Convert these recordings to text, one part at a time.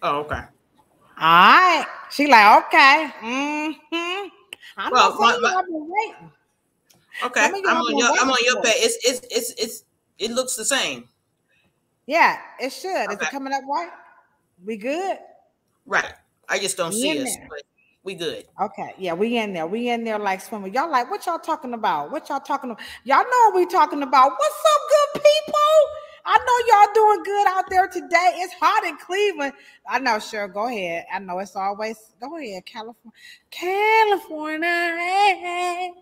Oh, okay. All right. She like, okay. I know some of y'all been waiting. Okay, I'm on your page. It looks the same. Yeah, it should. Okay. Is it coming up right? We good? Right. I just don't see us, but we good. Okay, yeah, we in there. We in there like swimming. Y'all like, what y'all talking about? What y'all talking about? Y'all know what we talking about. What's up, good people? I know y'all doing good out there today. It's hot in Cleveland. I know, Cheryl, go ahead. I know it's always, go ahead, California. Hey.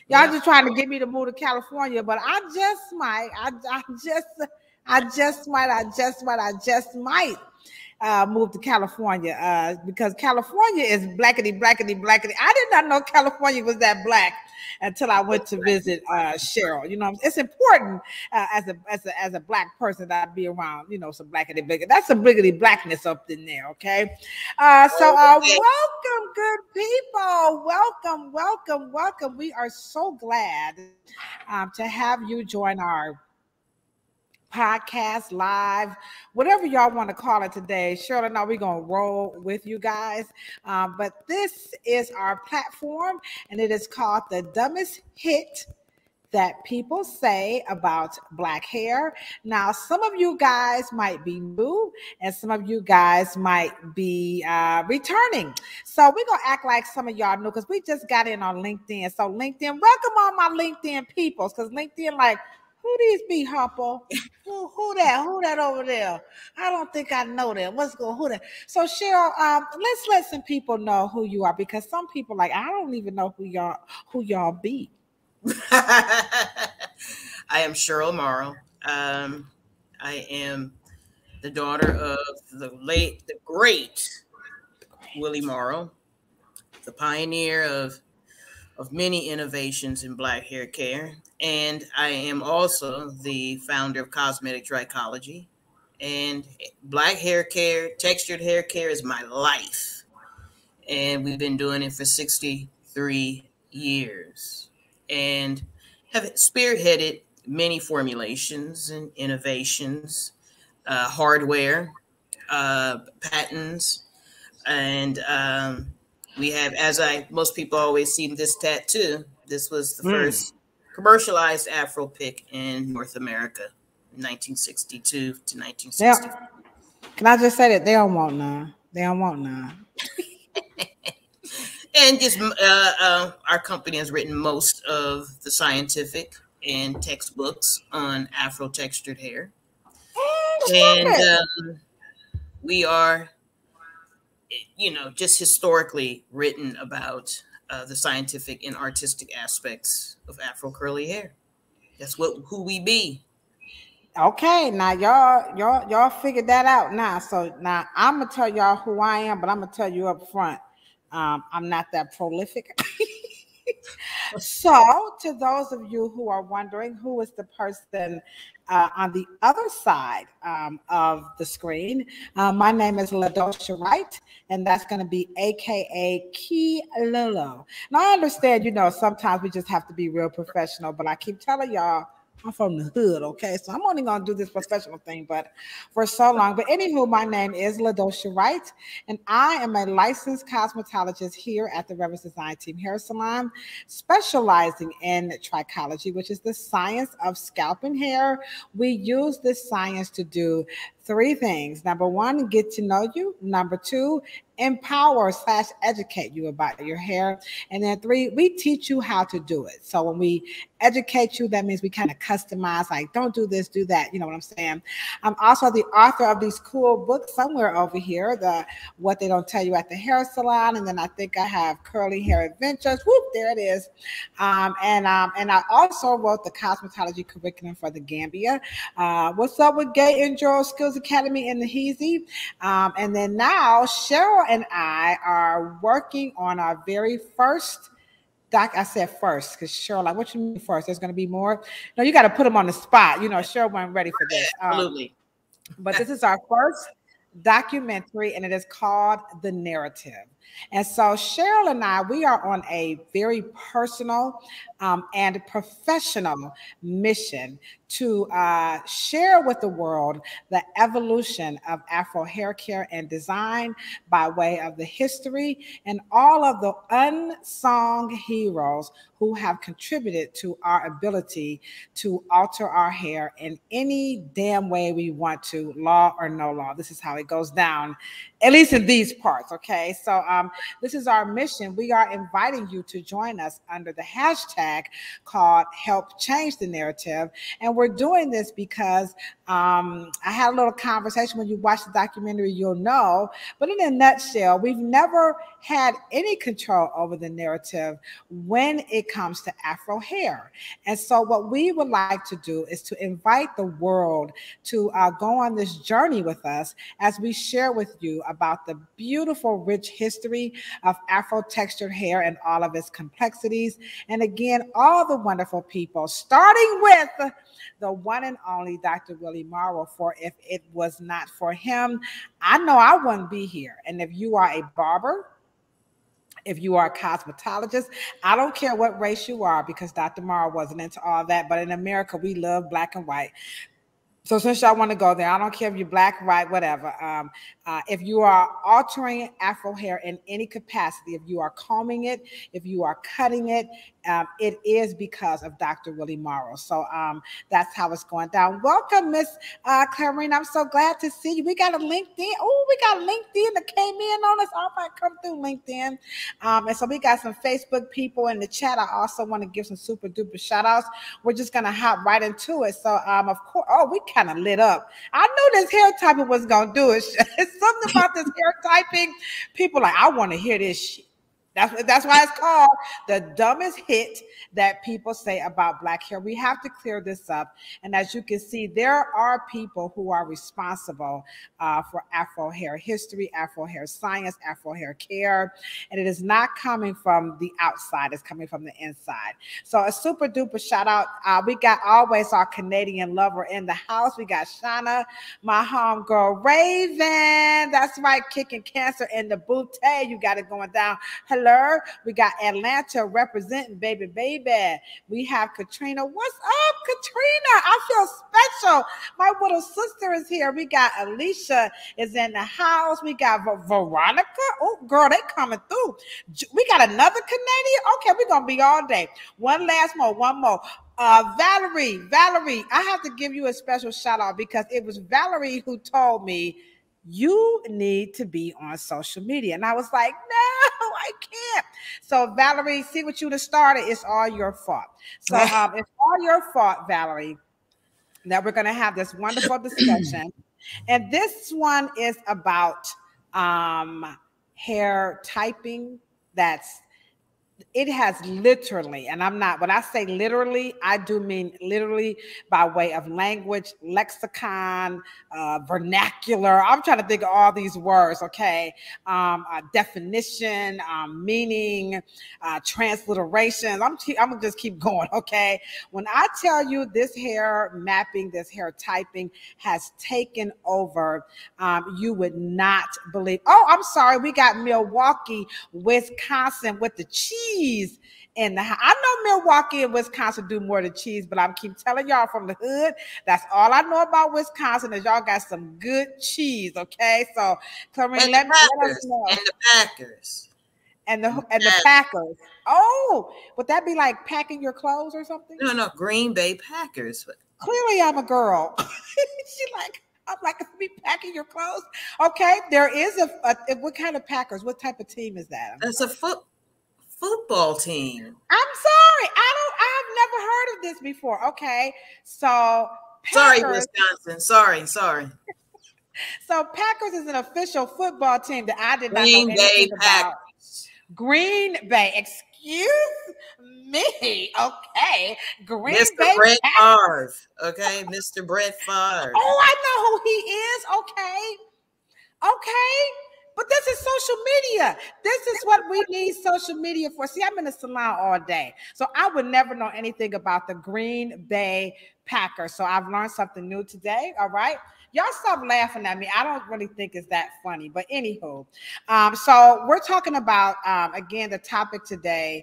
Y'all just trying to get me to move to California, but I just might. I just might move to California because California is blackity. I did not know California was that black until I went to visit Cheryl. You know, it's important as a black person that I be around. You know, some blackity black. That's some bliggity blackness up in there. Okay, welcome, good people. Welcome. We are so glad to have you join our podcast, live, whatever y'all want to call it today. Cheryl and I, we're going to roll with you guys. But this is our platform, and it is called The Dumbest Hit That People Say About Black Hair. Now, some of you guys might be new, and some of you guys might be returning. So we're going to act like some of y'all know, because we just got in on LinkedIn. So LinkedIn, welcome all my LinkedIn peoples, because LinkedIn like, who these be, Humple? Who that over there? I don't think I know them. Who that? So Cheryl, let's let some people know who you are, because some people like, I don't even know who y'all be. I am Cheryl Morrow. I am the daughter of the great Willie Morrow, the pioneer of many innovations in black hair care. And I am also the founder of Cosmetic Trichology. And black hair care, textured hair care is my life. And we've been doing it for 63 years. And have spearheaded many formulations and innovations, hardware, patents, and we have, most people always see this tattoo. This was the first commercialized Afro pick in North America, 1962 to 1960. Can I just say that they don't want none? They don't want none. And just our company has written most of the scientific and textbooks on Afro textured hair, and we are, just historically written about the scientific and artistic aspects of Afro curly hair. That's who we be. Okay, now y'all figured that out now. So now I'm gonna tell y'all who I am, but I'm gonna tell you up front, I'm not that prolific. So to those of you who are wondering who is the person on the other side of the screen, my name is Ladosha Wright, and that's going to be AKA Key Lolo. Now I understand, sometimes we just have to be real professional, but I keep telling y'all, I'm from the hood, okay? So I'm only going to do this professional thing, but for so long. But anywho, my name is Ladosha Wright, and I am a licensed cosmetologist here at the Reverence Design Team Hair Salon, specializing in trichology, which is the science of scalp and hair. We use this science to do three things. Number one, get to know you. Number two, empower/educate you about your hair. And then three, we teach you how to do it. So when we educate you, that means we kind of customize, like, don't do this, do that. You know what I'm saying? I'm also the author of these cool books somewhere over here, the What They Don't Tell You at the Hair Salon. And then I think I have Curly Hair Adventures. Whoop, there it is. And I also wrote the cosmetology curriculum for the Gambia. What's up with Gay and Joel Skills Academy in the Heezy? And then now Cheryl and I are working on our very first I said first because Cheryl, like, what you mean first? There's going to be more? No, you got to put them on the spot. Cheryl wasn't ready for this. Absolutely. But this is our first documentary, and it is called The Narrative. And so Cheryl and I, we are on a very personal and professional mission to share with the world the evolution of Afro hair care and design by way of the history and all of the unsung heroes who have contributed to our ability to alter our hair in any damn way we want to, law or no law. This is how it goes down, at least in these parts, okay? So this is our mission. We are inviting you to join us under the hashtag called Help Change the Narrative. And we're doing this because I had a little conversation. When you watch the documentary, you'll know. But in a nutshell, we've never had any control over the narrative when it comes to Afro hair. And so what we would like to do is to invite the world to go on this journey with us as we share with you about the beautiful, rich history of Afro textured hair and all of its complexities. And again, all the wonderful people, starting with the one and only Dr. Willie Morrow. For if it was not for him, I know I wouldn't be here. And if you are a barber, if you are a cosmetologist, I don't care what race you are, because Dr. Morrow wasn't into all that. But in America, we love black and white. So since y'all want to go there, I don't care if you're black, white, whatever. If you are altering Afro hair in any capacity, if you are combing it, if you are cutting it, it is because of Dr. Willie Morrow. So that's how it's going down. Welcome, Miss Clarine. I'm so glad to see you. We got a LinkedIn. Oh, we got LinkedIn that came in on us. All right, come through LinkedIn. And so we got some Facebook people in the chat. I also want to give some super duper shout outs. We're just going to hop right into it. So of course, oh, we kind of lit up. I knew this hair typing was going to do it. It's something about this hair typing. People like, I want to hear this shit. That's why it's called the dumbest hit that people say about black hair. We have to clear this up. And as you can see, there are people who are responsible for Afro hair history, Afro hair science, Afro hair care. And it is not coming from the outside. It's coming from the inside. So a super duper shout out. We got always our Canadian lover in the house. We got Shauna, my homegirl Raven. That's right, kicking cancer in the booty. You got it going down. Hello. We got Atlanta representing, baby. We have Katrina. What's up, Katrina? I feel special. My little sister is here. We got Alicia is in the house. We got Veronica. Oh, girl, they coming through. We got another Canadian. Okay, we're going to be all day. One more. Valerie, I have to give you a special shout out because it was Valerie who told me you need to be on social media. And I was like, no, I can't. So Valerie, see what you have started. It's all your fault. So it's all your fault, Valerie, that we're going to have this wonderful discussion. And this one is about hair typing. It has literally, and I'm not, when I say literally, I do mean literally by way of language, lexicon, vernacular. I'm trying to think of all these words, okay? Definition, meaning, transliterations. I'm gonna just keep going, okay? When I tell you this hair mapping, this hair typing has taken over, you would not believe. Oh, I'm sorry, we got Milwaukee, Wisconsin with the cheese in the house. I know Milwaukee and Wisconsin do more than cheese, but I'm keep telling y'all from the hood. That's all I know about Wisconsin is y'all got some good cheese. Okay, so Clarine, let us know. And the Packers. And the Packers. Oh, would that be like packing your clothes or something? No, Green Bay Packers. Clearly, I'm a girl. I'm like, be packing your clothes. Okay, there is what kind of Packers? What type of team is that? That's a football team. I'm sorry. I have never heard of this before. Okay. So Packers, sorry, Wisconsin. Sorry. So Packers is an official football team that I did not know anything about. Green Bay. Excuse me. Okay. Green Bay. Brett Favre. Okay. Mr. Brett Favre. Oh, I know who he is. Okay. But this is social media. This is what we need social media for. See, I'm in the salon all day. So I would never know anything about the Green Bay Packer. So I've learned something new today. All right. Y'all stop laughing at me. I don't really think it's that funny, but anywho. So we're talking about, again, the topic today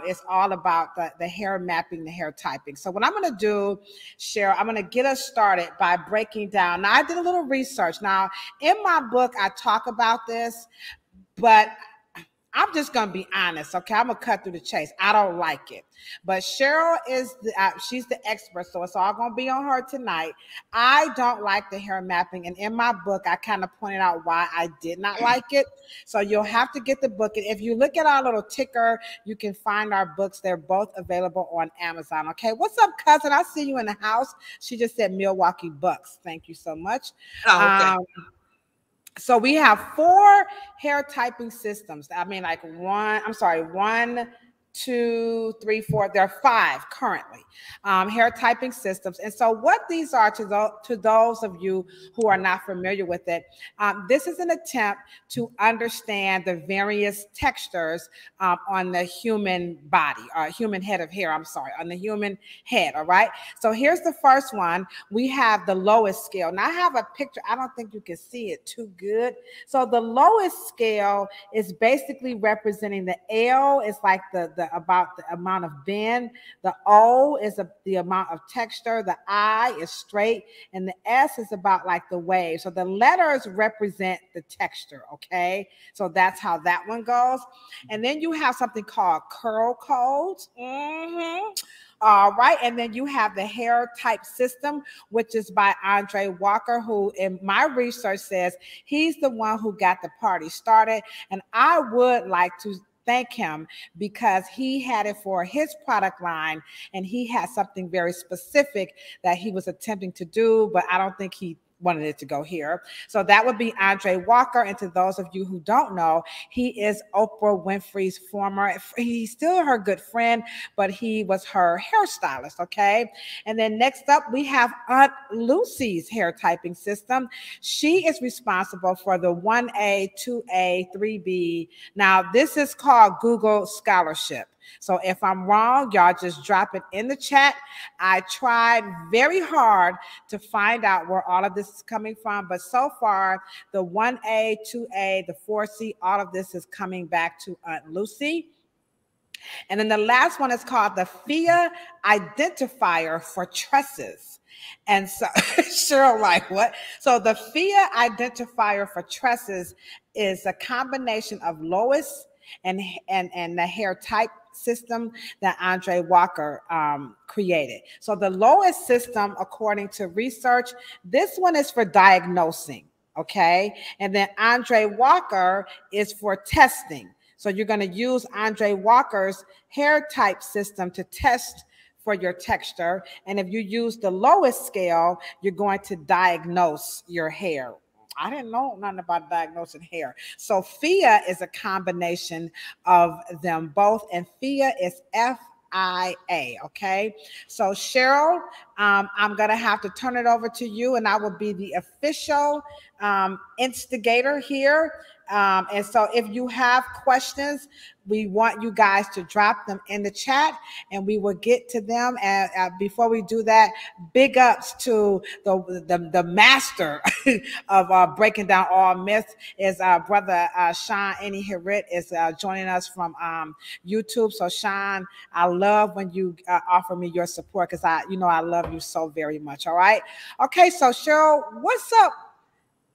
is all about the hair mapping, the hair typing. So what I'm going to do, Cheryl, I'm going to get us started by breaking down. Now, I did a little research. Now, in my book, I talk about this, but I'm just going to be honest, okay? I'm going to cut through the chase. I don't like it. But Cheryl is, she's the expert, so it's all going to be on her tonight. I don't like the hair mapping, and in my book, I kind of pointed out why I did not like it. So you'll have to get the book. And if you look at our little ticker, you can find our books. They're both available on Amazon, okay? What's up, cousin? I see you in the house. She just said Milwaukee Bucks. Thank you so much. Oh, okay. So we have 4 hair typing systems. I mean, like 1, 2, 3, 4. There are 5 currently hair typing systems. And so what these are, to those of you who are not familiar with it, this is an attempt to understand the various textures on the human body, or human head of hair, on the human head, all right? So here's the first one. We have the L.O.I.S scale. Now I have a picture. I don't think you can see it too good. So the L.O.I.S scale is basically representing the L is like about the amount of bend. The O is the amount of texture. The I is straight, and the S is about like the wave. So the letters represent the texture, okay? So that's how that one goes. And then you have something called curl codes. All right, and then you have the hair type system, which is by Andre Walker, who in my research says he's the one who got the party started. And I would like to thank him because he had it for his product line, and he had something very specific that he was attempting to do, but I don't think he wanted it to go here. So that would be Andre Walker. And to those of you who don't know, he is Oprah Winfrey's he's still her good friend, but he was her hairstylist, okay? And then next up, we have Aunt Lucy's hair typing system. She is responsible for the 1A, 2A, 3B. Now, this is called Google Scholarship. So if I'm wrong, y'all just drop it in the chat. I tried very hard to find out where all of this is coming from, but so far, the 1A, 2A, the 4C, all of this is coming back to Aunt Lucy. And then the last one is called the FIA identifier for tresses. And so, Cheryl, like what? So the FIA identifier for tresses is a combination of L.O.I.S and the hair type system that Andre Walker created. So the L.O.I.S system, according to research, this one is for diagnosing, okay? And then Andre Walker is for testing. So you're going to use Andre Walker's hair type system to test for your texture. And if you use the L.O.I.S scale, you're going to diagnose your hair. I didn't know nothing about diagnosing hair. So FIA is a combination of them both, and FIA is FIA, okay? So Cheryl, I'm gonna have to turn it over to you, and I will be the official instigator here. And so if you have questions, we want you guys to drop them in the chat, and we will get to them. And before we do that, big ups to the master of breaking down all myths is brother Sean Hirit is joining us from YouTube. So Sean, I love when you offer me your support, because I love you so very much. All right. Okay. So Cheryl, what's up?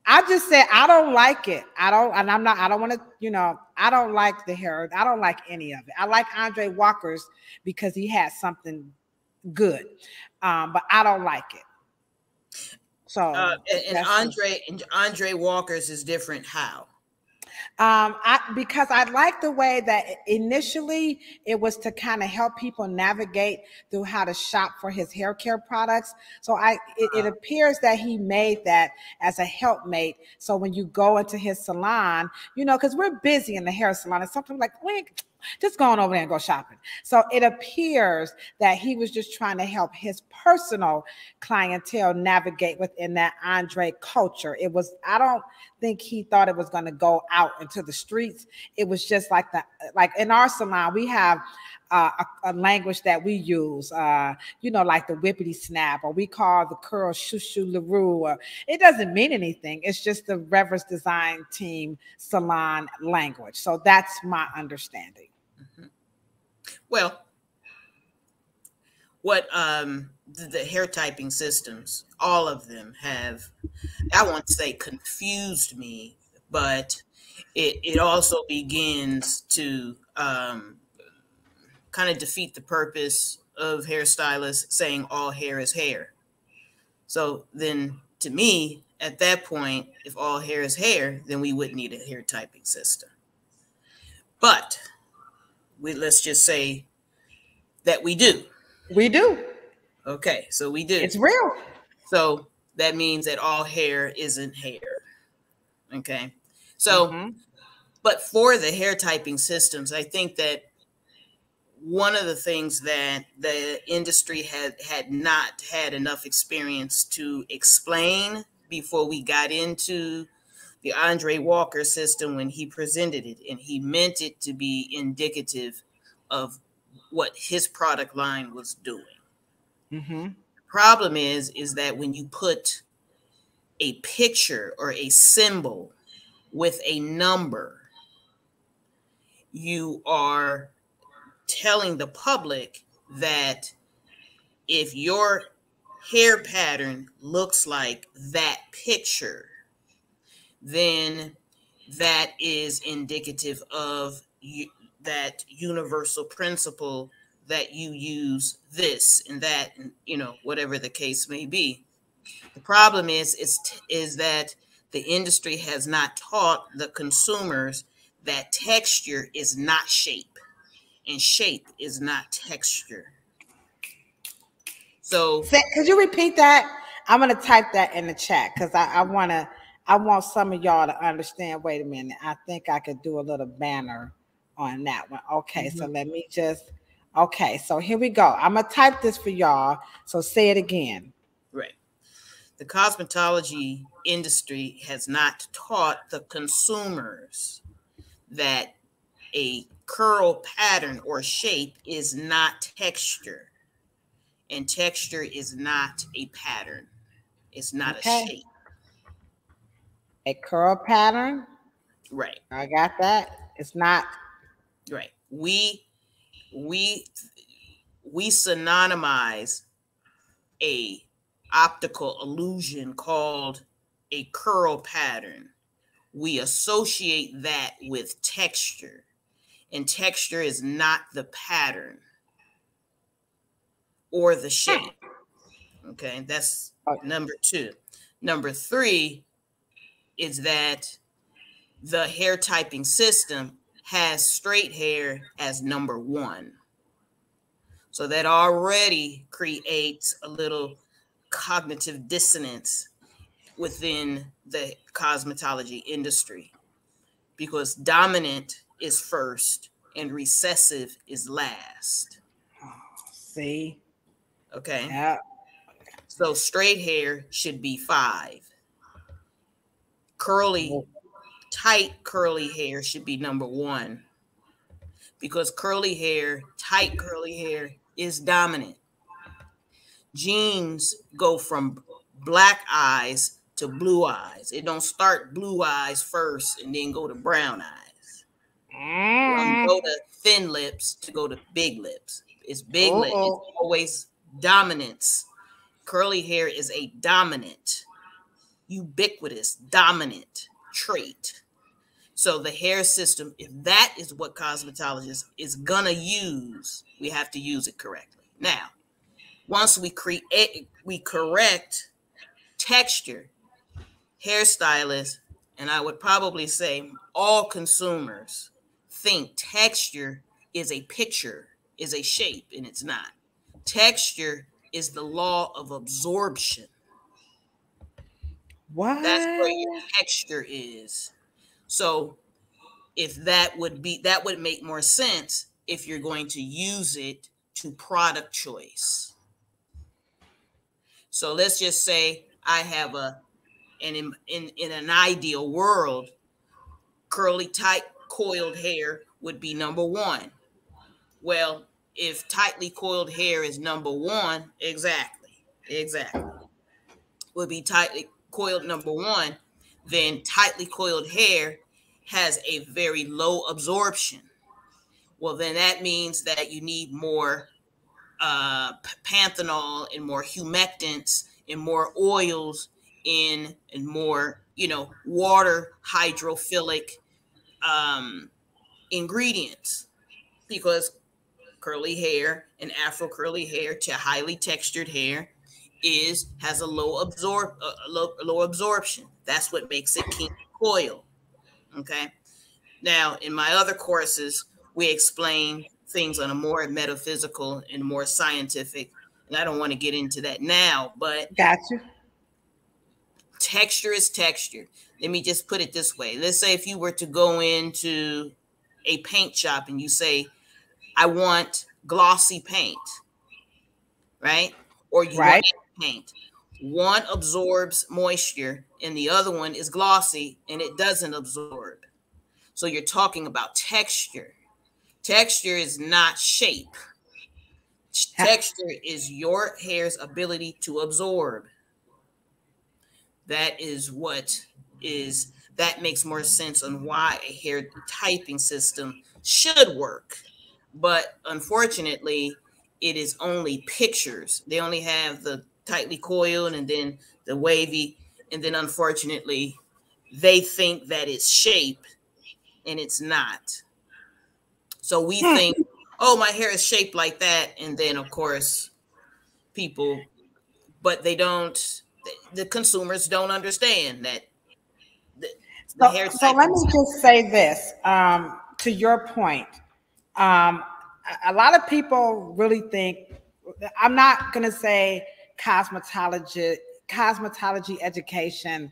I just said I don't like it. I don't want to, I don't like the hair. I don't like any of it. I like Andre Walker's because he had something good, but I don't like it. So and Andre Walker's is different. How? Because I like the way that initially it was to kind of help people navigate through how to shop for his hair care products. So it appears that he made that as a helpmate. So when you go into his salon, because we're busy in the hair salon, and something like, just going over there and go shopping. So it appears that he was just trying to help his personal clientele navigate within that Andre culture. I don't think he thought it was going to go out into the streets. It was just like in our salon, we have a language that we use, you know, like the whippity snap, or we call the curl shushu laroo, or it doesn't mean anything. It's just the reverse design team salon language. So that's my understanding. Mm-hmm. Well, what the hair typing systems, all of them have, I won't say confused me, but it also begins to kind of defeat the purpose of hairstylists saying all hair is hair. So then to me, at that point, if all hair is hair, then we wouldn't need a hair typing system. But let's just say that we do. We do. Okay, so we do. It's real. So that means that all hair isn't hair. Okay. So, but for the hair typing systems, I think that one of the things that the industry had not had enough experience to explain before we got into the Andre Walker system when he presented it, and he meant it to be indicative of what his product line was doing. The problem is that when you put a picture or a symbol with a number, you are telling the public that if your hair pattern looks like that picture, then that is indicative of that universal principle that you use this and that, and you know, whatever the case may be. The problem is that the industry has not taught the consumers that texture is not shape and shape is not texture. So could you repeat that? I'm gonna type that in the chat because I want some of y'all to understand. Wait a minute. I think I could do a little banner on that one. Okay, so let me just, okay, so here we go. I'm gonna type this for y'all. So say it again. Right. The cosmetology industry has not taught the consumers that a curl pattern or shape is not texture, and texture is not a pattern. It's not a shape. A curl pattern. Right. I got that. It's not. Right. We synonymize a optical illusion called a curl pattern. We associate that with texture, and texture is not the pattern or the shape. Okay, that's number two. Number three is that the hair typing system has straight hair as number one. So that already creates a little cognitive dissonance within the cosmetology industry, because dominant is first and recessive is last. See? Okay. Yeah. So straight hair should be 5. Tight curly hair should be number 1, because tight curly hair is dominant. Genes go from black eyes to blue eyes. It don't start blue eyes first and then go to brown eyes. Go to thin lips to go to big lips. It's big lips. It's always dominance. Curly hair is a dominant, ubiquitous, dominant trait. So the hair system, if that is what cosmetologists is gonna use, we have to use it correctly. Now, once we correct texture, hairstylists, and I would probably say all consumers, think texture is a picture, is a shape, and it's not. Texture is the law of absorption. What? That's where your texture is. So if that would make more sense if you're going to use it to product choice. So let's just say I have in an ideal world, curly, tight, coiled hair would be number 1. Well, if tightly coiled hair is number one, exactly, would be tightly coiled number one, then tightly coiled hair has a very low absorption. Well, then that means that you need more panthenol and more humectants and more oils and more, water hydrophilic ingredients, because curly hair and afro curly hair to highly textured hair has a low absorption. That's what makes it kinky coil. Okay. Now, in my other courses, we explain things on a more metaphysical and more scientific, and I don't want to get into that now, but gotcha. Texture is texture. Let me just put it this way. Let's say if you were to go into a paint shop and you say, I want glossy paint, right? Or you want paint. One absorbs moisture and the other one is glossy and it doesn't absorb. So you're talking about texture. Texture is not shape. Texture is your hair's ability to absorb. That makes more sense on why a hair typing system should work. But unfortunately, it is only pictures. They only have the tightly coiled and then the wavy. And then unfortunately, they think that it's shape and it's not. So we think, oh, my hair is shaped like that. And then, of course, people, but they don't, the consumers don't understand that. So let me just say this to your point. A lot of people really think, I'm not going to say cosmetology education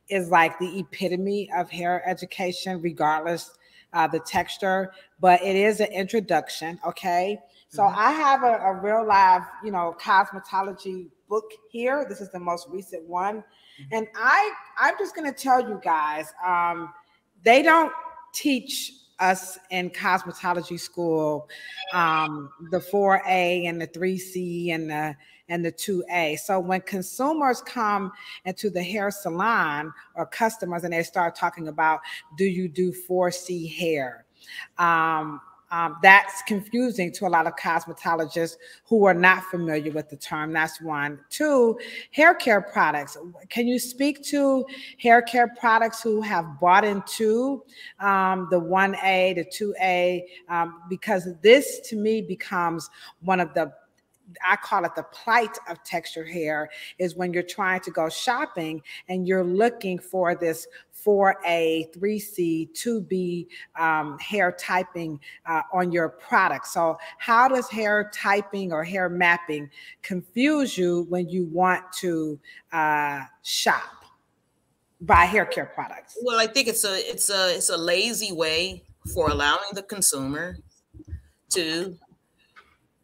is like the epitome of hair education, regardless the texture, but it is an introduction. Okay. So I have a real live, cosmetology book here. This is the most recent one. And I'm just going to tell you guys, they don't teach us in cosmetology school the 4A and the 3C and the 2A. So when consumers come into the hair salon or customers and they start talking about, do you do 4C hair? That's confusing to a lot of cosmetologists who are not familiar with the term. That's one. Two, hair care products. Can you speak to hair care products who have bought into the 1A, the 2A? Because this to me becomes one of the, I call it the plight of textured hair, is when you're trying to go shopping and you're looking for this 4A, 3C, 2B hair typing on your product. So how does hair typing or hair mapping confuse you when you want to shop, buy hair care products? Well, I think it's a lazy way for allowing the consumer to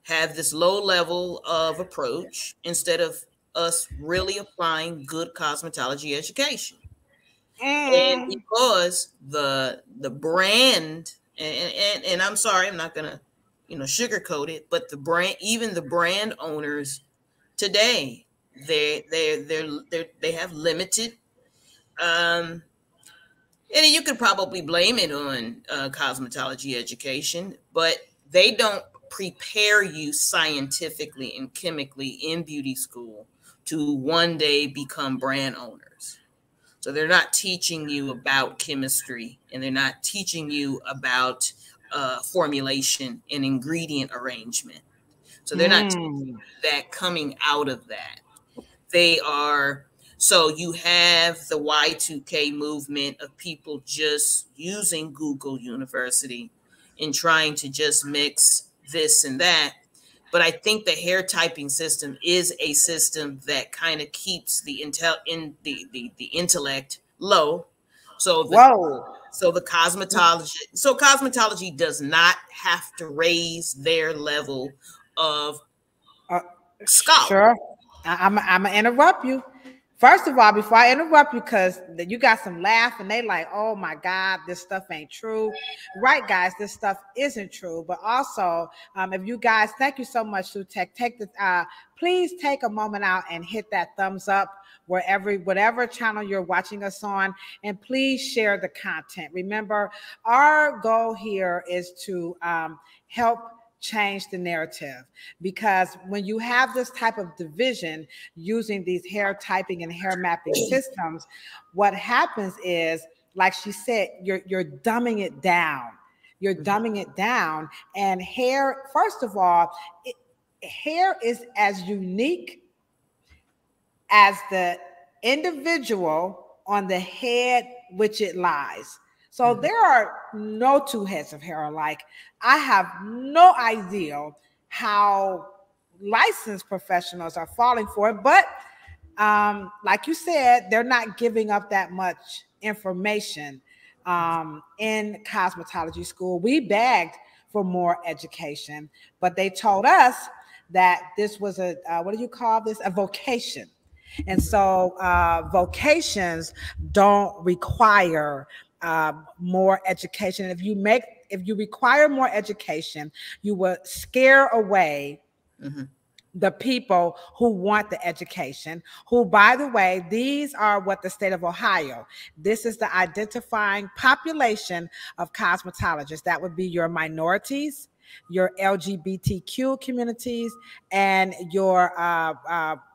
have this low level of approach instead of us really applying good cosmetology education. And because the brand, and I'm sorry, I'm not gonna sugarcoat it, but even the brand owners today, they have limited, and you could probably blame it on cosmetology education, but they don't prepare you scientifically and chemically in beauty school to one day become brand owners. So they're not teaching you about chemistry, and they're not teaching you about formulation and ingredient arrangement. So they're not teaching that coming out of that. They are, so you have the Y2K movement of people just using Google University and trying to just mix this and that. But I think the hair typing system is a system that kind of keeps the intellect low. So cosmetology does not have to raise their level of scholar. Sure. I'm gonna interrupt you. First of all, before I interrupt you, because you got some laugh and they like, oh my God, this stuff ain't true. Right, guys, this stuff isn't true. But also, if you guys, thank you so much, Sutek. Take the please take a moment out and hit that thumbs up whatever channel you're watching us on, and please share the content. Remember, our goal here is to help change the narrative, because when you have this type of division using these hair typing and hair mapping systems, what happens is, like she said, you're dumbing it down. You're dumbing it down. And hair, first of all, hair is as unique as the individual on the head which it lies. So there are no two heads of hair alike. I have no idea how licensed professionals are falling for it, but like you said, they're not giving up that much information in cosmetology school. We begged for more education, but they told us that this was a, what do you call this? A vocation. And so vocations don't require more education. If you require more education, you will scare away the people who want the education, who, by the way, these are what the state of Ohio, this is the identifying population of cosmetologists. That would be your minorities, your LGBTQ communities, and your,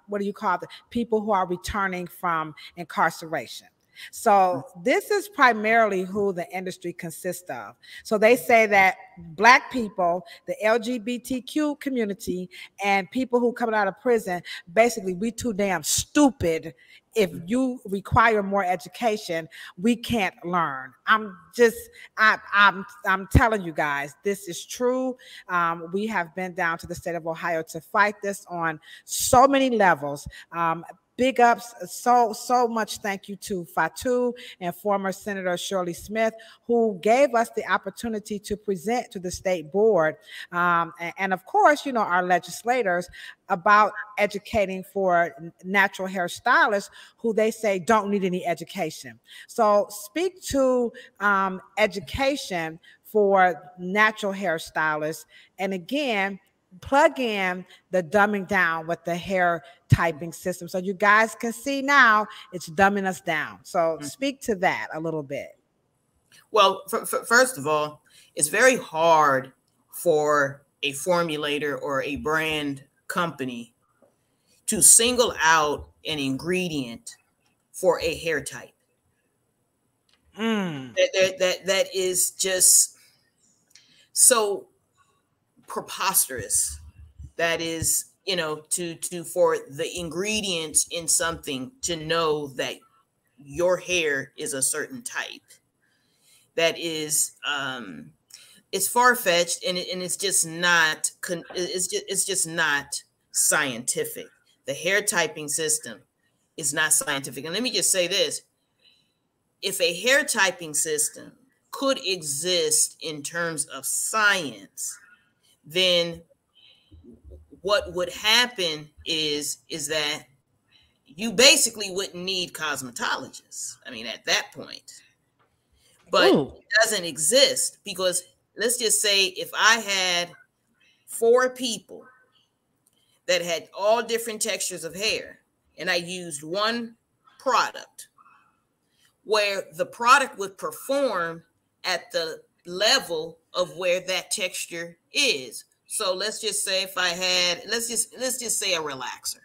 what do you call it? People who are returning from incarceration. So this is primarily who the industry consists of. So they say that Black people, the LGBTQ community, and people who come out of prison, basically we too damn stupid. If you require more education, we can't learn. I'm telling you guys, this is true. We have been down to the state of Ohio to fight this on so many levels. Big ups, so much thank you to Fatu and former Senator Shirley Smith, who gave us the opportunity to present to the state board, and of course, you know, our legislators, about educating for natural hair stylists who they say don't need any education. So speak to education for natural hair stylists, and again, plug in the dumbing down with the hair typing system. So you guys can see now it's dumbing us down. So speak to that a little bit. Well, first of all, it's very hard for a formulator or a brand company to single out an ingredient for a hair type. That is just so preposterous. That is, you know, to for the ingredients in something to know that your hair is a certain type. That is, it's far-fetched, and it's just not. It's just not scientific. The hair typing system is not scientific. And let me just say this: if a hair typing system could exist in terms of science, then what would happen is that you basically wouldn't need cosmetologists. I mean, at that point. But it doesn't exist, because let's just say if I had 4 people that had all different textures of hair, and I used one product, where the product would perform at the level of where that texture is. So let's just say if I had, let's just say a relaxer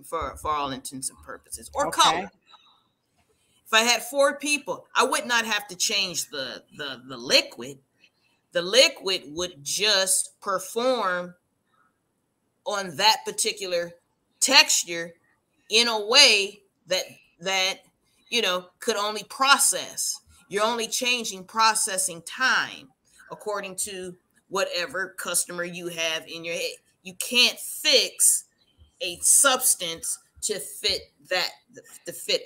for all intents and purposes, or color. If I had 4 people, I would not have to change the liquid. The liquid would just perform on that particular texture in a way that you know could only process. You're only changing processing time according to whatever customer you have in your head. You can't fix a substance to fit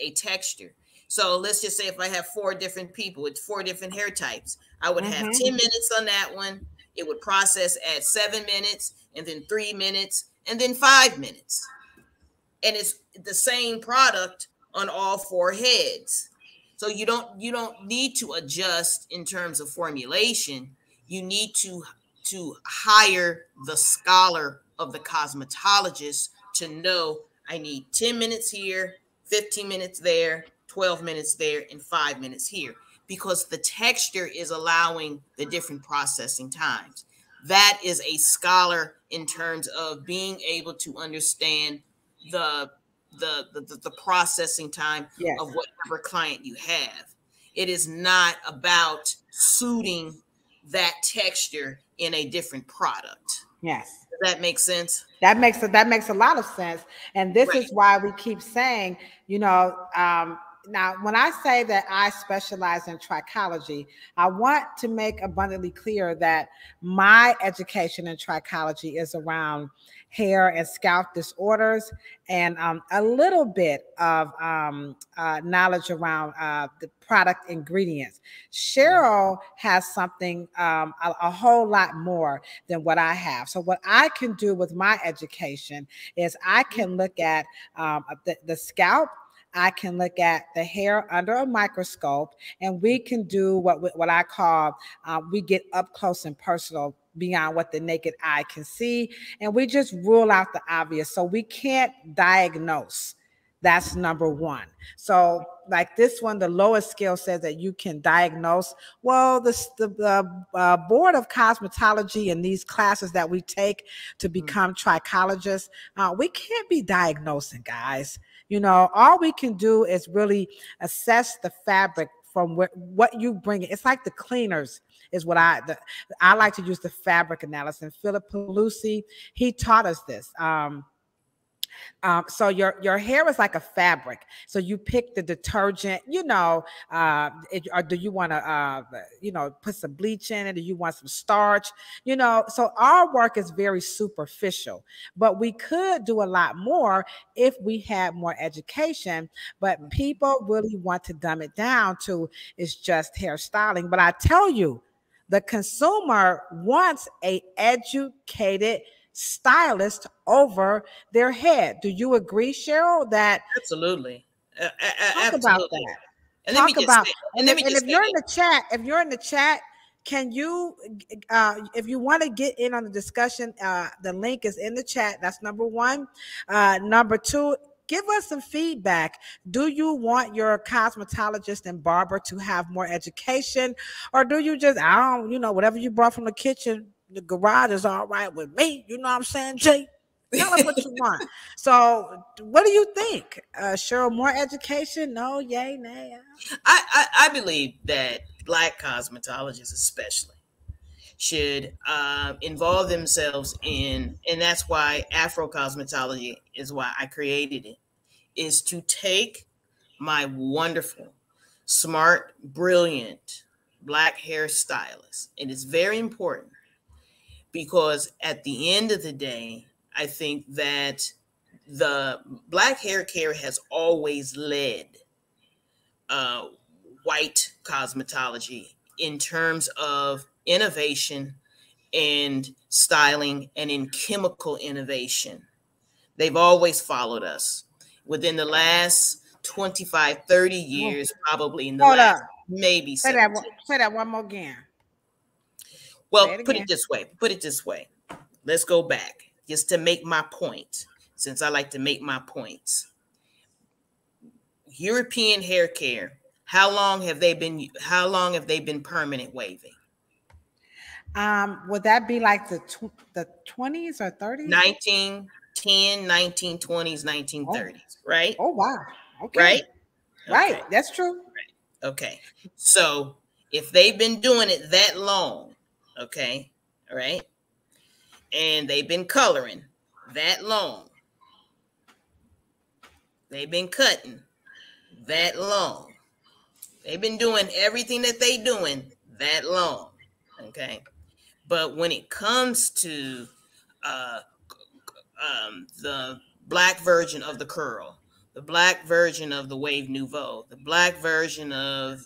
a texture. So let's just say if I have 4 different people with 4 different hair types, I would have 10 minutes on that one. It would process at 7 minutes, and then 3 minutes, and then 5 minutes. and it's the same product on all 4 heads. So you don't need to adjust in terms of formulation. You need to hire the scholar of the cosmetologist to know I need 10 minutes here, 15 minutes there, 12 minutes there, and 5 minutes here, because the texture is allowing the different processing times. That is a scholar in terms of being able to understand the processing time Yes. of whatever client you have. It is not about suiting that texture in a different product. Yes. Does that make sense? That makes a lot of sense. And this is why we keep saying, you know, now when I say that I specialize in trichology, I want to make abundantly clear that my education in trichology is around hair and scalp disorders, and a little bit of knowledge around the product ingredients. Cheryl has something a whole lot more than what I have. So what I can do with my education is I can look at the scalp. I can look at the hair under a microscope, and we can do what I call, we get up close and personal beyond what the naked eye can see, and we just rule out the obvious. So we can't diagnose. That's number one. So like this one, the lowest scale says that you can diagnose. Well, the Board of Cosmetology and these classes that we take to become trichologists, we can't be diagnosing, guys. You know, all we can do is really assess the fabric from what you bring. It's like the cleaners is what I like to use the fabric analysis. And Philip Pelusi, he taught us this. So your hair is like a fabric. So you pick the detergent, you know, or do you want to, you know, put some bleach in it? Do you want some starch? You know, so our work is very superficial, but we could do a lot more if we had more education. But people really want to dumb it down to it's just hairstyling. But I tell you, the consumer wants a educated stylist over their head. Do you agree, Cheryl? That absolutely, talk about that. And talk about say, and if you're in the chat, can you, if you want to get in on the discussion, the link is in the chat. That's number one. Number two, give us some feedback. Do you want your cosmetologist and barber to have more education, or do you just, I don't, you know, whatever you brought from the kitchen, the garage is all right with me? You know what I'm saying, Jay? Tell us what you want. So what do you think? Cheryl, more education? No, yay, nay? I believe that Black cosmetologists especially should involve themselves in, and that's why Afro cosmetology is why I created it, is to take my wonderful, smart, brilliant Black hairstylists. It is very important because at the end of the day, I think that the Black hair care has always led white cosmetology in terms of innovation and styling and in chemical innovation. They've always followed us. Within the last 25, 30 years, probably in the last maybe 17. Say that one more again. Well, put it this way. Let's go back just to make my point, since I like to make my points. European hair care, how long have they been permanent waving? Would that be like the 20s or 30s? 1910, 1920s, 1930s, right? Oh, wow. Okay. Right? Right. Okay. That's true. Right. Okay. So if they've been doing it that long, okay, all right, and they've been coloring that long, they've been cutting that long, they've been doing everything that they doing that long, okay. But when it comes to the Black version of the curl, the Black version of the wave nouveau, the Black version of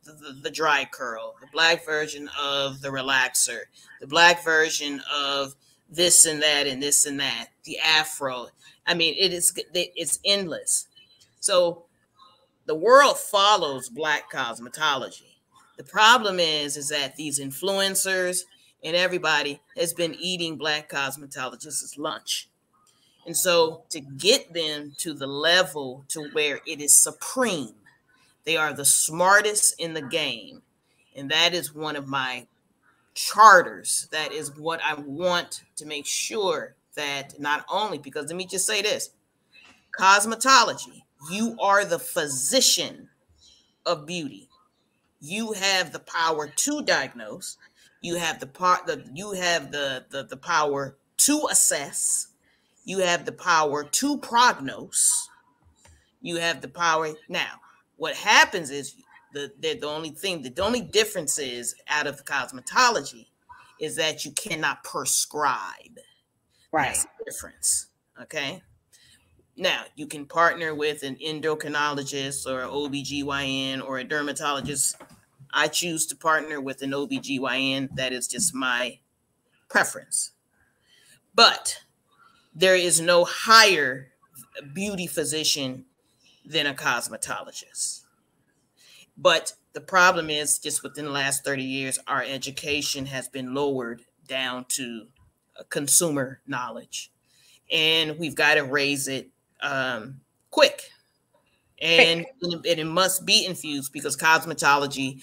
the dry curl, the Black version of the relaxer, the Black version of this and that and this and that, the afro. I mean, it's endless. So the world follows Black cosmetology. The problem is that these influencers and everybody has been eating Black cosmetologists as lunch. And so to get them to the level to where it is supreme, they are the smartest in the game. And that is one of my charters. That is what I want to make sure that not only, because let me just say this, cosmetology, you are the physician of beauty. You have the power to diagnose. You have the power to assess. You have the power to prognose. You have the power. Now, what happens is the only difference is out of cosmetology is that you cannot prescribe. Right. That's the difference. Okay. Now, you can partner with an endocrinologist or an OBGYN or a dermatologist. I choose to partner with an OBGYN. That is just my preference. But there is no higher beauty physician than a cosmetologist. But the problem is just within the last 30 years, our education has been lowered down to consumer knowledge. And we've got to raise it quick. And it must be infused because cosmetology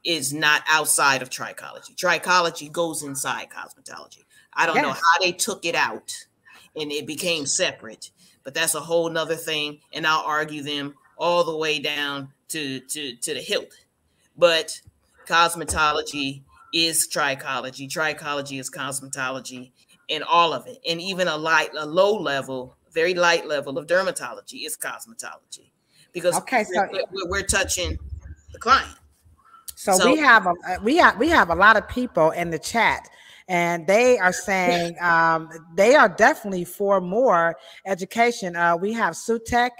is not outside of trichology. Trichology goes inside cosmetology. I don't know how they took it out and it became separate, but that's a whole nother thing. And I'll argue them all the way down to the hilt. But cosmetology is trichology. Trichology is cosmetology and all of it. And even a low level, very light level of dermatology is cosmetology because we're touching the client. So we have a lot of people in the chat, and they are saying they are definitely for more education. We have Sutek.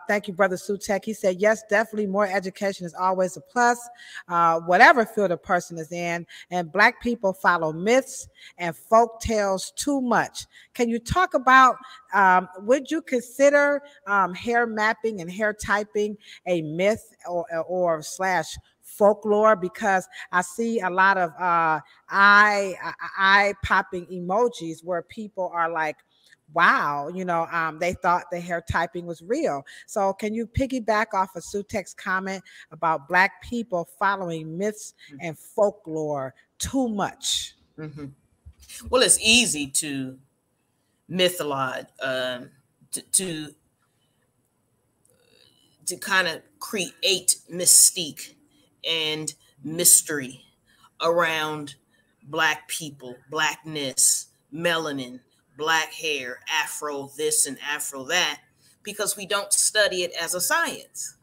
Thank you, Brother Sutek. He said, yes, definitely more education is always a plus, whatever field a person is in. And Black people follow myths and folk tales too much. Can you talk about, would you consider hair mapping and hair typing a myth or slash folklore? Because I see a lot of eye popping emojis where people are like, wow, they thought the hair typing was real. So can you piggyback off of Sutek's comment about Black people following myths and folklore too much? Mm-hmm. Well, it's easy to myth a lot, to kind of create mystique and mystery around Black people, Blackness, melanin, Black hair, Afro this and Afro that, because we don't study it as a science.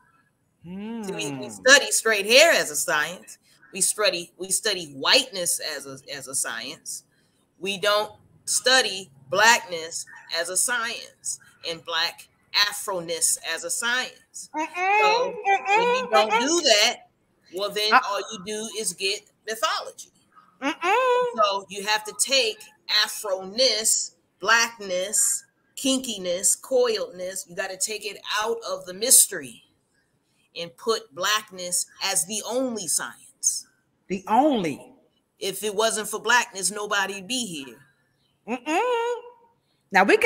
So we study straight hair as a science. We study whiteness as a science. We don't study Blackness as a science and Black Afro-ness as a science. So when you don't do that, well, then all you do is get mythology. So you have to take Afro-ness, Blackness, kinkiness, coiledness. You got to take it out of the mystery and put Blackness as the only science. The only. If it wasn't for Blackness, nobody'd be here. Now we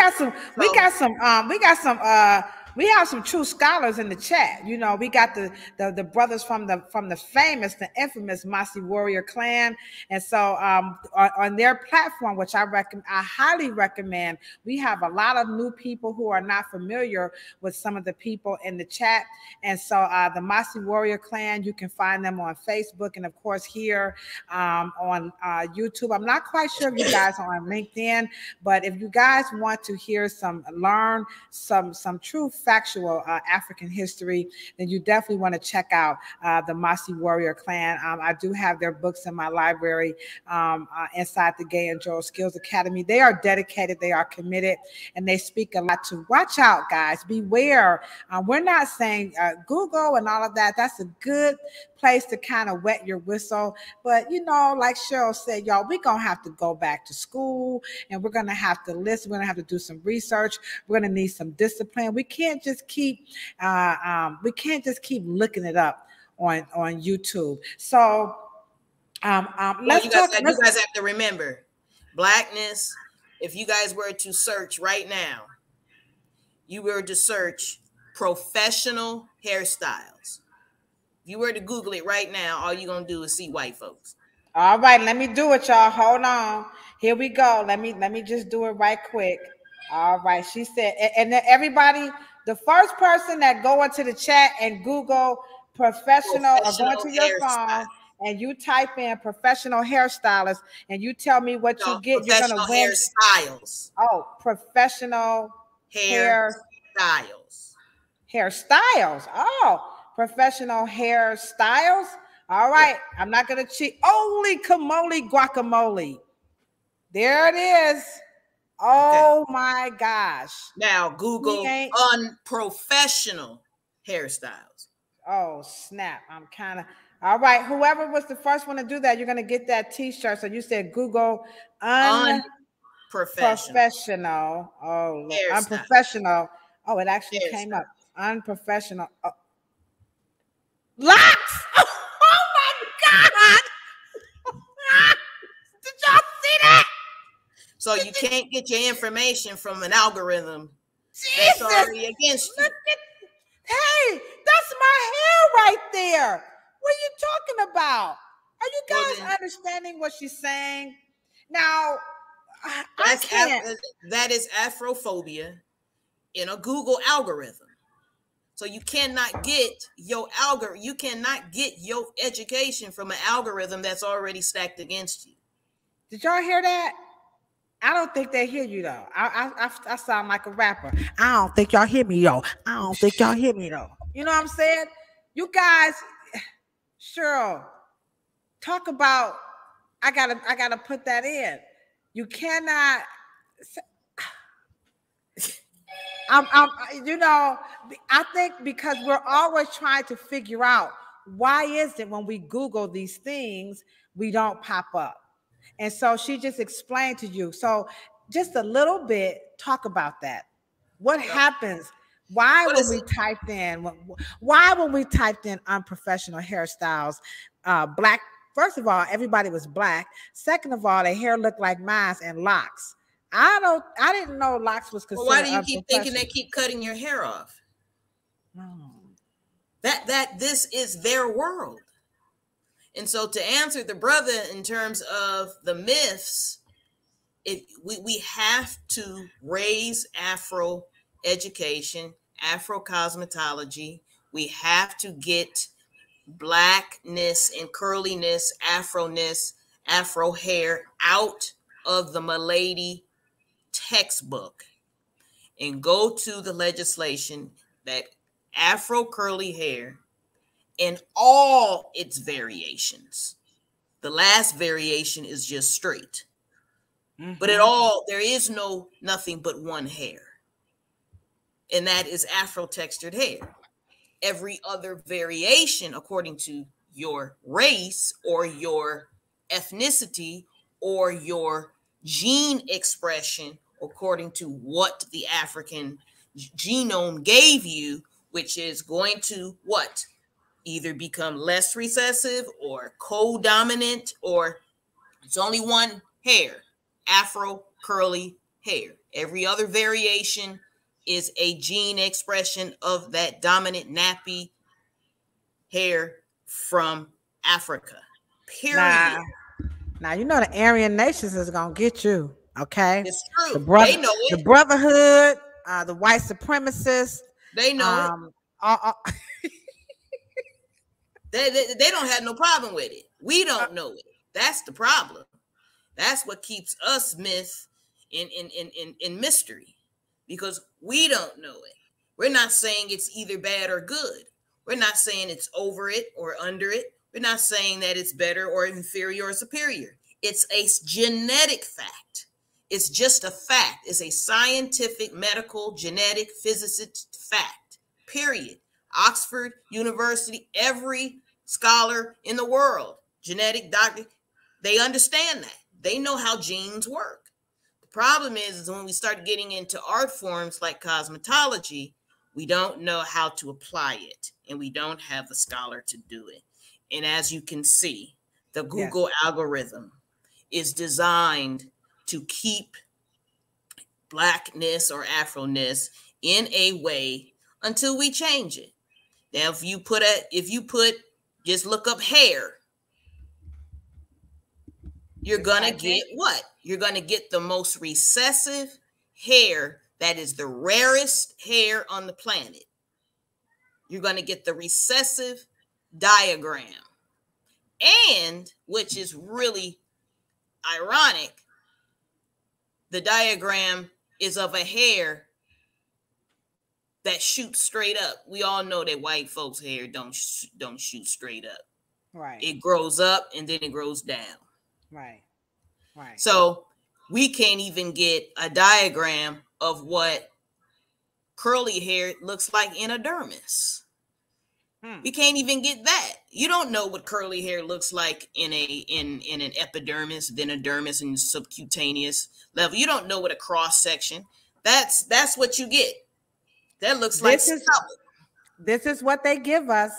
have some true scholars in the chat. We got the brothers from the famous, the infamous Masi Warrior Clan, and so on their platform, which I highly recommend. We have a lot of new people who are not familiar with some of the people in the chat, and so the Masi Warrior Clan, you can find them on Facebook and of course here on YouTube. I'm not quite sure if you guys are on LinkedIn, but if you guys want to hear learn some true facts factual African history, then you definitely want to check out the Masi Warrior Clan. I do have their books in my library inside the Gay and Joel Skills Academy. They are dedicated, they are committed, and they speak a lot to watch out, guys. Beware. We're not saying Google and all of that. That's a good place to kind of wet your whistle. But, you know, like Cheryl said, y'all, we're going to have to go back to school and we're going to have to listen. We're going to have to do some research. We're going to need some discipline. We can't just keep looking it up on YouTube. So let's talk. You guys have to remember, Blackness. If you guys were to search right now, you were to search professional hairstyles. If you were to Google it right now, all you're gonna do is see white folks. All right, let me do it, y'all. Hold on. Here we go. Let me just do it right quick. All right. She said, and then everybody, the first person that go into the chat and Google professional or go into your phone and you type in professional hairstylist and you tell me what you get, you're gonna win. Hairstyles. Oh, professional hairstyles. Hairstyles. Oh, professional hairstyles. All right. I'm not gonna cheat. Holy camole guacamole. There it is. Oh my gosh. Now Google unprofessional hairstyles. Oh snap. I'm kind of all right. Whoever was the first one to do that, you're gonna get that t-shirt. So you said Google unprofessional. Oh, look, unprofessional. Oh, it actually came up. Unprofessional. Oh. Locks! Oh my God! Did y'all see that? So you can't get your information from an algorithm that's already against you. Hey, that's my hair right there. What are you talking about? Are you guys understanding what she's saying? Now, that is Afrophobia in a Google algorithm. So you cannot get your education from an algorithm that's already stacked against you. Did y'all hear that? I don't think they hear you though. I sound like a rapper. I don't think y'all hear me, yo. I don't think y'all hear me though. You know what I'm saying? You guys, Cheryl, talk about. I gotta put that in. You cannot. You know, I think because we're always trying to figure out why is it when we Google these things we don't pop up. And so she just explained to you. So just a little bit, talk about that. What happens? Why when we typed in unprofessional hairstyles, black, first of all, everybody was black. Second of all, their hair looked like mine and locks. I didn't know locks was considered. Well, why do you keep thinking they keep cutting your hair off? That this is their world. And so to answer the brother in terms of the myths, we have to raise Afro education, Afro cosmetology. We have to get blackness and curliness, Afroness, Afro hair out of the Milady textbook and go to the legislation that Afro curly hair in all its variations. The last variation is just straight. But there is nothing but one hair. And that is Afro textured hair. Every other variation, according to your race or your ethnicity or your gene expression, according to what the African genome gave you, which is going to what? Either become less recessive or co-dominant, or it's only one hair, Afro curly hair. Every other variation is a gene expression of that dominant nappy hair from Africa. Period. Now you know the Aryan nations is gonna get you. Okay, it's true. They know it. The brotherhood, the white supremacists. They know it. They don't have no problem with it. We don't know it. That's the problem. That's what keeps us myth in mystery, because we don't know it. We're not saying it's either bad or good. We're not saying it's over it or under it. We're not saying that it's better or inferior or superior. It's a genetic fact. It's just a fact. It's a scientific, medical, genetic, physicist fact, period. Oxford University, every scholar in the world, genetic doctor, they understand that. They know how genes work. The problem is when we start getting into art forms like cosmetology, we don't know how to apply it, and we don't have the scholar to do it. And as you can see, the Google algorithm is designed to keep Blackness or Afro-ness in a way until we change it. Now, if you put, just look up hair, you're gonna get what? You're gonna get the most recessive hair that is the rarest hair on the planet. You're gonna get the recessive diagram. And, which is really ironic, the diagram is of a hair that shoots straight up. We all know that white folks' hair don't shoot straight up. Right. It grows up and then it grows down. Right. Right. So we can't even get a diagram of what curly hair looks like in a dermis. We can't even get that. You don't know what curly hair looks like in an epidermis, then a dermis, and subcutaneous level. You don't know what a cross section. That's what you get. That looks like this is what they give us.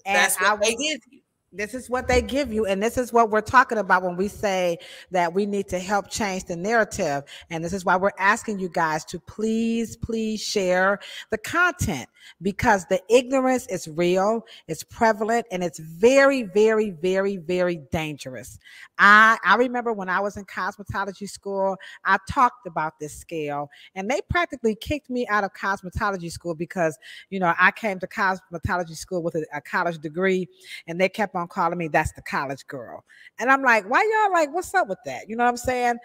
And that's what they give you. This is what they give you. And this is what we're talking about when we say that we need to help change the narrative. And this is why we're asking you guys to please, please share the content, because the ignorance is real, it's prevalent, and it's very, very, very, very dangerous. I remember when I was in cosmetology school, I talked about this scale, and they practically kicked me out of cosmetology school because, I came to cosmetology school with a college degree, and they kept on calling me that's the college girl. And I'm like, why y'all like, what's up with that? You know what I'm saying?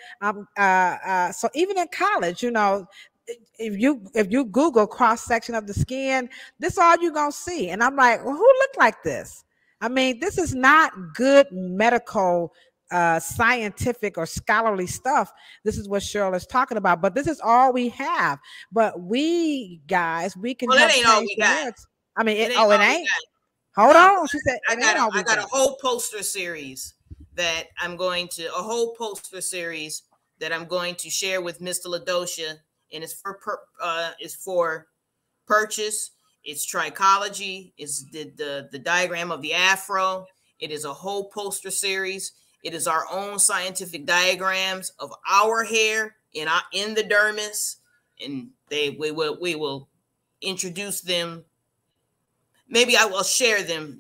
So even in college, if you Google cross section of the skin, this is all you're gonna see. And I'm like, well, who looked like this? I mean, this is not good medical scientific or scholarly stuff. This is what Cheryl is talking about, but this is all we have. But we guys, we can help change all we got. I mean, it ain't. Hold on. She said, I got a whole poster series that I'm going to share with Mr. Ladosha, and it's for purchase. It's trichology. It's the diagram of the afro. It is a whole poster series. It is our own scientific diagrams of our hair in the dermis, and we will introduce them. Maybe I will share them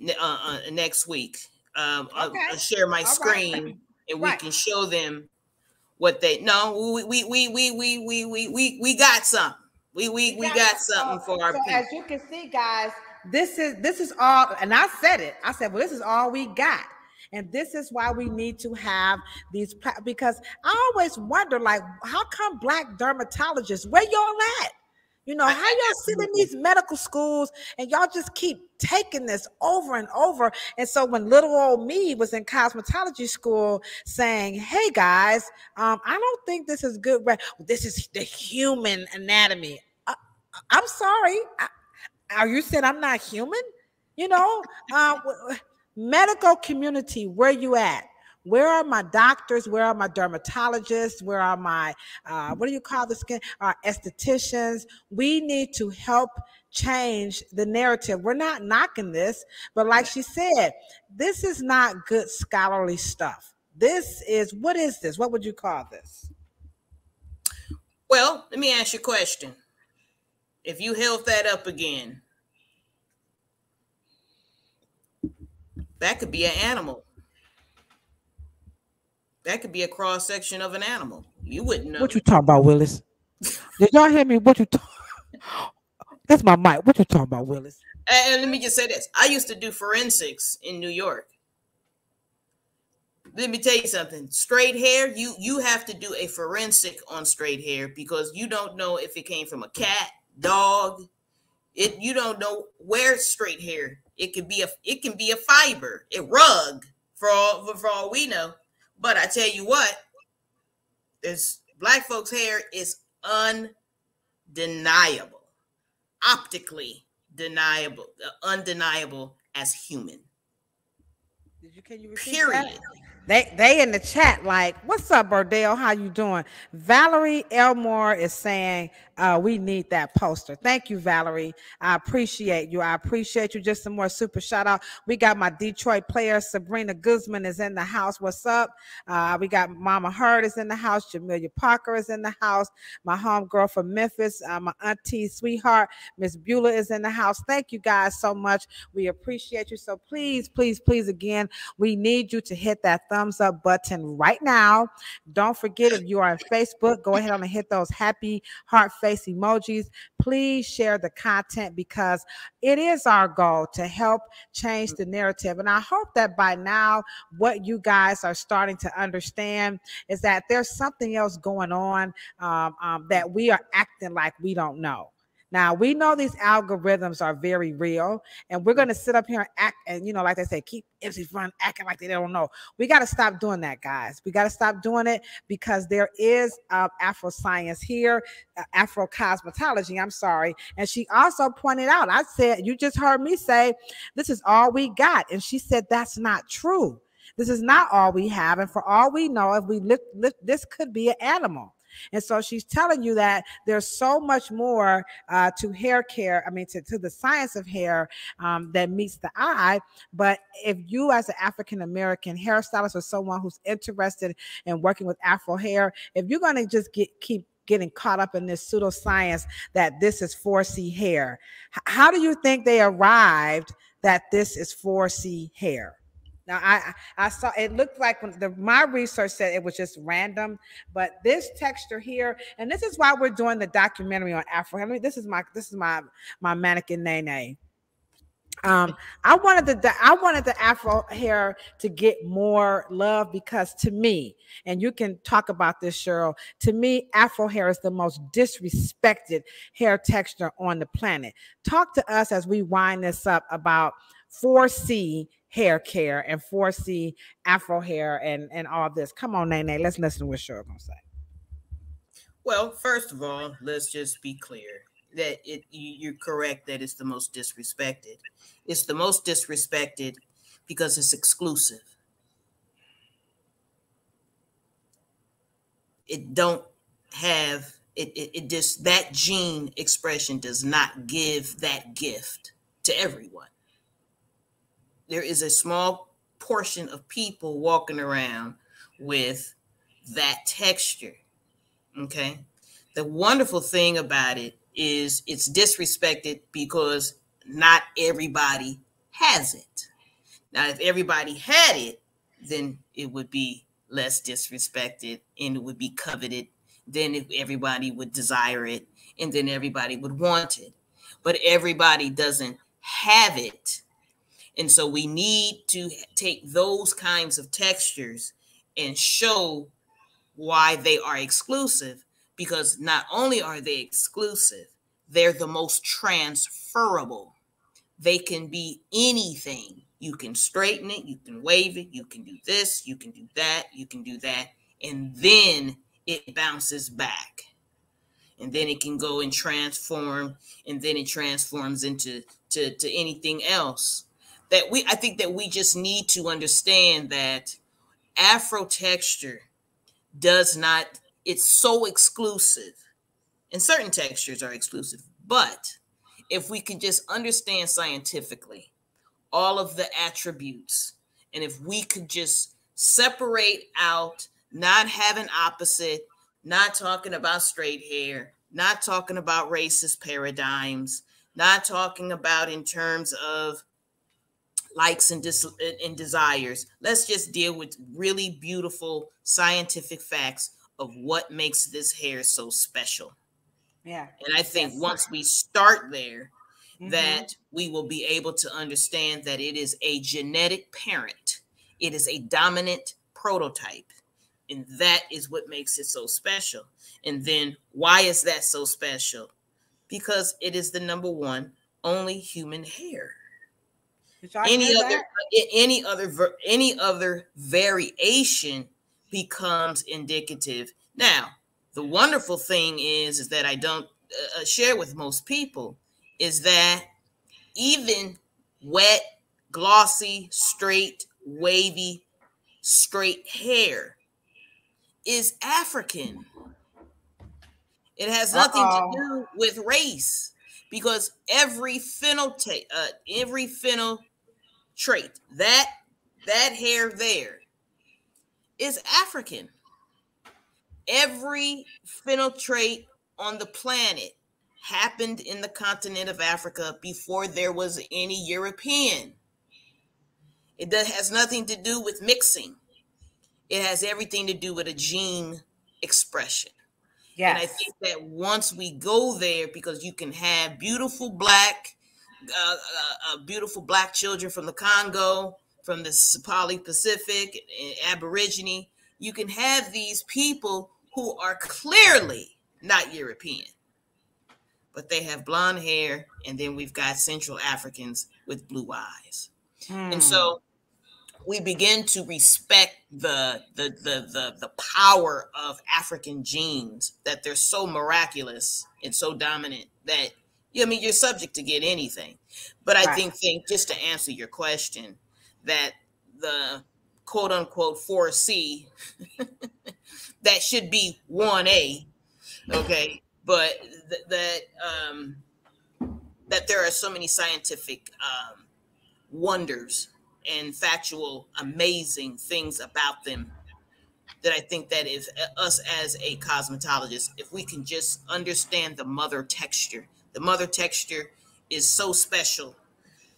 next week. I'll share my screen, and we can show them what they know. We got something. We got something for our people. As you can see, guys, this is all, and I said it. I said, well, this is all we got. And this is why we need to have these, because I always wonder, like, how come Black dermatologists, where y'all at? How y'all sit in these medical schools and y'all just keep taking this over and over. And so when little old me was in cosmetology school saying, hey guys, I don't think this is good. This is the human anatomy. I'm sorry. Are you saying I'm not human? Medical community, where you at? Where are my doctors? Where are my dermatologists? Where are my, what do you call the skin? Our estheticians. We need to help change the narrative. We're not knocking this, but like she said, this is not good scholarly stuff. What is this? What would you call this? Well, let me ask you a question. If you held that up again, that could be an animal. That could be a cross section of an animal. You wouldn't know. What you talking about, Willis? Did y'all hear me? What you talking? That's my mic. What you talking about, Willis? And let me just say this. I used to do forensics in New York. Let me tell you something. Straight hair, you have to do a forensic on straight hair because you don't know if it came from a cat, dog, You don't know where straight hair. It can be a fiber, a rug for all we know. But I tell you what, this black folks' hair is undeniable, optically deniable, undeniable as human. Can you repeat Period. that? They in the chat like, what's up, Burdell? How you doing? Valerie Elmore is saying we need that poster. Thank you, Valerie. I appreciate you. I appreciate you. Just some more super shout out. We got my Detroit player, Sabrina Guzman is in the house. What's up? We got Mama Hurd is in the house. Jamelia Parker is in the house. My homegirl from Memphis, my auntie sweetheart, Miss Beulah is in the house. Thank you guys so much. We appreciate you. So please, please, please, again, we need you to hit that thumbs up button right now. Don't forget, if you are on Facebook, go ahead and hit those happy heart face emojis. Please share the content because it is our goal to help change the narrative. And I hope that by now, what you guys are starting to understand is that there's something else going on that we are acting like we don't know. Now, we know these algorithms are very real, and we're going to sit up here and act, and, you know, like they say, keep MC Fun acting like they don't know. We got to stop doing that, guys. We got to stop doing it because there is Afro science here, Afro cosmetology, I'm sorry. And she also pointed out, I said, you just heard me say, this is all we got. And she said, that's not true. This is not all we have. And for all we know, if we lift this could be an animal. And so she's telling you that there's so much more to hair care, I mean, to the science of hair that meets the eye. But if you, as an African-American hairstylist or someone who's interested in working with Afro hair, if you're going to just keep getting caught up in this pseudoscience that this is 4C hair, how do you think they arrived that this is 4C hair? Now, I saw it looked like when my research said it was just random, but this texture here, and this is why we're doing the documentary on Afro. I mean, this is my mannequin Nene. I wanted the Afro hair to get more love because to me, and you can talk about this, Cheryl, to me, Afro hair is the most disrespected hair texture on the planet. Talk to us as we wind this up about 4C hair care and 4C Afro hair and all this. Come on, Nene, let's listen to what Cheryl gonna say. Well, first of all, let's just be clear that you're correct that it's the most disrespected. It's the most disrespected because it's exclusive. It don't have it just, that gene expression does not give that gift to everyone. There is a small portion of people walking around with that texture. Okay. The wonderful thing about it is it's disrespected because not everybody has it. Now, if everybody had it, then it would be less disrespected and it would be coveted. Then if everybody would desire it and then everybody would want it. But everybody doesn't have it. And so we need to take those kinds of textures and show why they are exclusive, because not only are they exclusive, they're the most transferable. They can be anything. You can straighten it, you can wave it, you can do this, you can do that, you can do that, and then it bounces back. And then it can go and transform, and then it transforms into anything else. I think that we just need to understand that Afro texture does not, it's so exclusive, and certain textures are exclusive. But if we could just understand scientifically all of the attributes, and if we could just separate out, not having opposite, not talking about straight hair, not talking about racist paradigms, not talking about in terms of likes and desires. Let's just deal with really beautiful scientific facts of what makes this hair so special. Yeah. And I think once we start there, that we will be able to understand that it is a genetic parent. It is a dominant prototype. And that is what makes it so special. And then why is that so special? Because it is the number one only human hair. Did y'all hear that? Any other variation becomes indicative. Now, the wonderful thing is that I don't share with most people is that even wet, glossy, straight, wavy, straight hair is African. It has nothing to do with race because every phenotype, trait that hair there is African. Every phenotype on the planet happened in the continent of Africa before there was any European. It has nothing to do with mixing. It has everything to do with a gene expression. Yes. And I think that once we go there, because you can have beautiful black children from the Congo, from the Somali Pacific, Aborigine, you can have these people who are clearly not European, but they have blonde hair, and then we've got Central Africans with blue eyes. And so we begin to respect the power of African genes, that they're so miraculous and so dominant that you're subject to get anything. But I think just to answer your question, that the quote unquote 4C that should be 1A, okay, but that there are so many scientific wonders and factual, amazing things about them that I think that if us as a cosmetologist, if we can just understand the mother texture is so special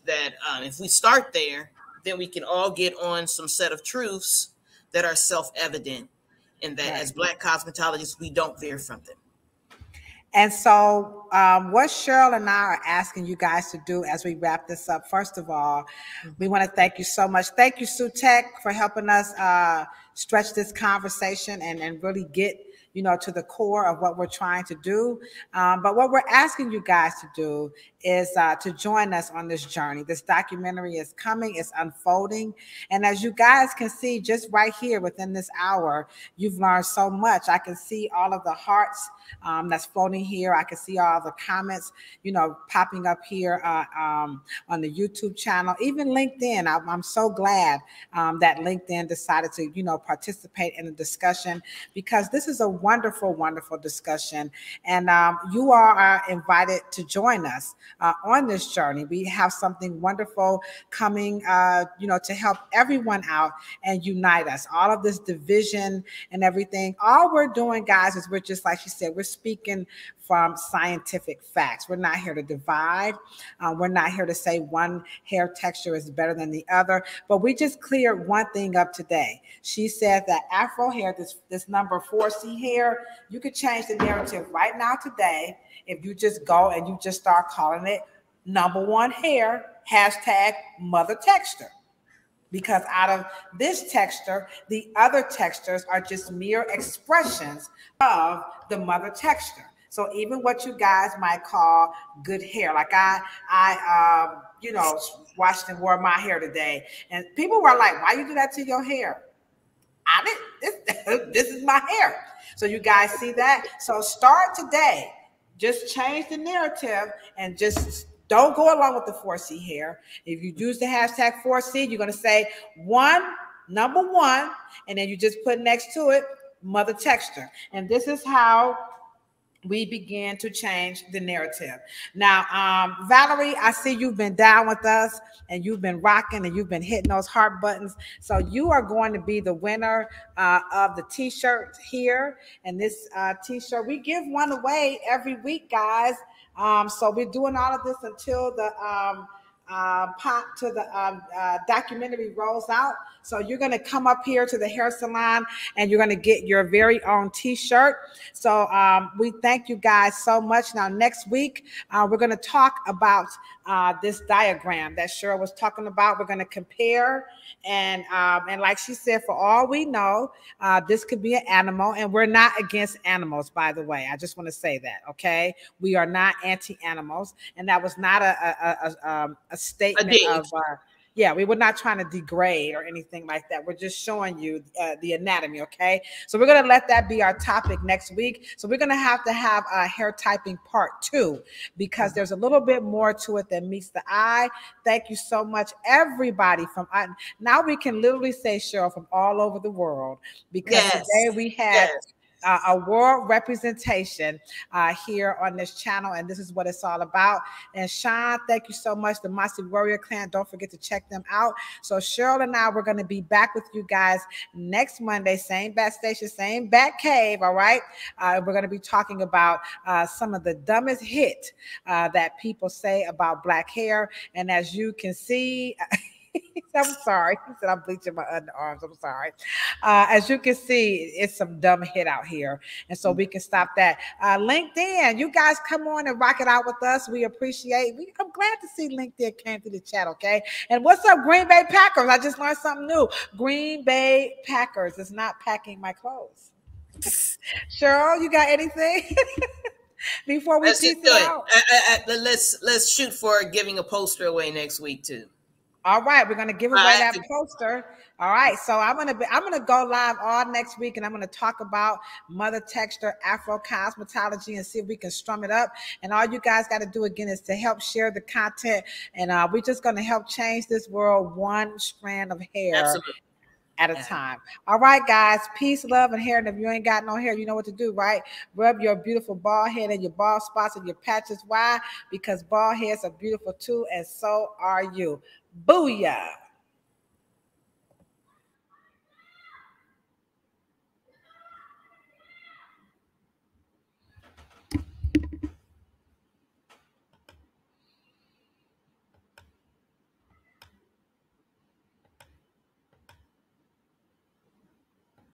that if we start there, then we can all get on some set of truths that are self-evident, and that as Black cosmetologists, we don't veer from them. And so what Cheryl and I are asking you guys to do as we wrap this up, first of all, we want to thank you so much. Thank you, Sue Tech, for helping us stretch this conversation and really get to the core of what we're trying to do. But what we're asking you guys to do is to join us on this journey. This documentary is coming, it's unfolding. And as you guys can see, just right here within this hour, you've learned so much. I can see all of the hearts that's floating here. I can see all the comments, popping up here on the YouTube channel, even LinkedIn. I'm so glad that LinkedIn decided to, participate in the discussion, because this is a wonderful, wonderful discussion. And you are invited to join us on this journey. We have something wonderful coming, to help everyone out and unite us. All of this division and everything, all we're doing, guys, is we're just, like she said, we're speaking from scientific facts. We're not here to divide. We're not here to say one hair texture is better than the other, but we just cleared one thing up today. She said that Afro hair, this number 4C hair, you could change the narrative right now today if you just go and you just start calling it number 1 hair, #mother texture. Because out of this texture, the other textures are just mere expressions of the mother texture. So even what you guys might call good hair, like I washed and wore my hair today, and people were like, "Why you do that to your hair?" I didn't. This is my hair. So you guys see that. So start today. Just change the narrative and just don't go along with the 4C hair. If you use the #4C, you're going to say number one, and then you just put next to it mother texture. And this is how we began to change the narrative. Now, Valerie, I see you've been down with us and you've been rocking and you've been hitting those heart buttons. So you are going to be the winner of the t-shirt here. And this t-shirt, we give one away every week, guys. So we're doing all of this until the documentary rolls out. So you're going to come up here to the hair salon and you're going to get your very own t-shirt. So we thank you guys so much. Now, next week, we're going to talk about this diagram that Cheryl was talking about. We're going to compare and like she said, for all we know, this could be an animal, and we're not against animals, by the way. I just want to say that, okay? We are not anti-animals, and that was not a statement of yeah, we were not trying to degrade or anything like that. We're just showing you the anatomy, okay? So we're going to let that be our topic next week. So we're going to have hair typing part 2 because there's a little bit more to it than meets the eye. Thank you so much, everybody. Now we can literally say, Cheryl, from all over the world, because today we had a world representation here on this channel, and this is what it's all about. And Sean, thank you so much. The Mossy Warrior Clan, don't forget to check them out. So Cheryl and I, we're going to be back with you guys next Monday, same bat station, same bat cave. All right, we're going to be talking about some of the dumbest hit that people say about black hair. And as you can see, I'm sorry. He said I'm bleaching my underarms. I'm sorry. As you can see, it's some dumb hit out here. And so we can stop that. LinkedIn, you guys come on and rock it out with us. We appreciate it. I'm glad to see LinkedIn came to the chat, okay? And what's up, Green Bay Packers? I just learned something new. Green Bay Packers is not packing my clothes. Cheryl, you got anything? Before we peace it out? Let's shoot for giving a poster away next week, too. All right, we're gonna give away that poster. All right, so I'm gonna go live all next week, and I'm gonna talk about mother texture, Afro cosmetology, and see if we can strum it up. And all you guys got to do again is to help share the content, and we're just gonna help change this world one strand of hair at a time. All right, guys, peace, love, and hair. And if you ain't got no hair, you know what to do, right? Rub your beautiful bald head and your bald spots and your patches. Why? Because bald heads are beautiful too, and so are you. Booyah.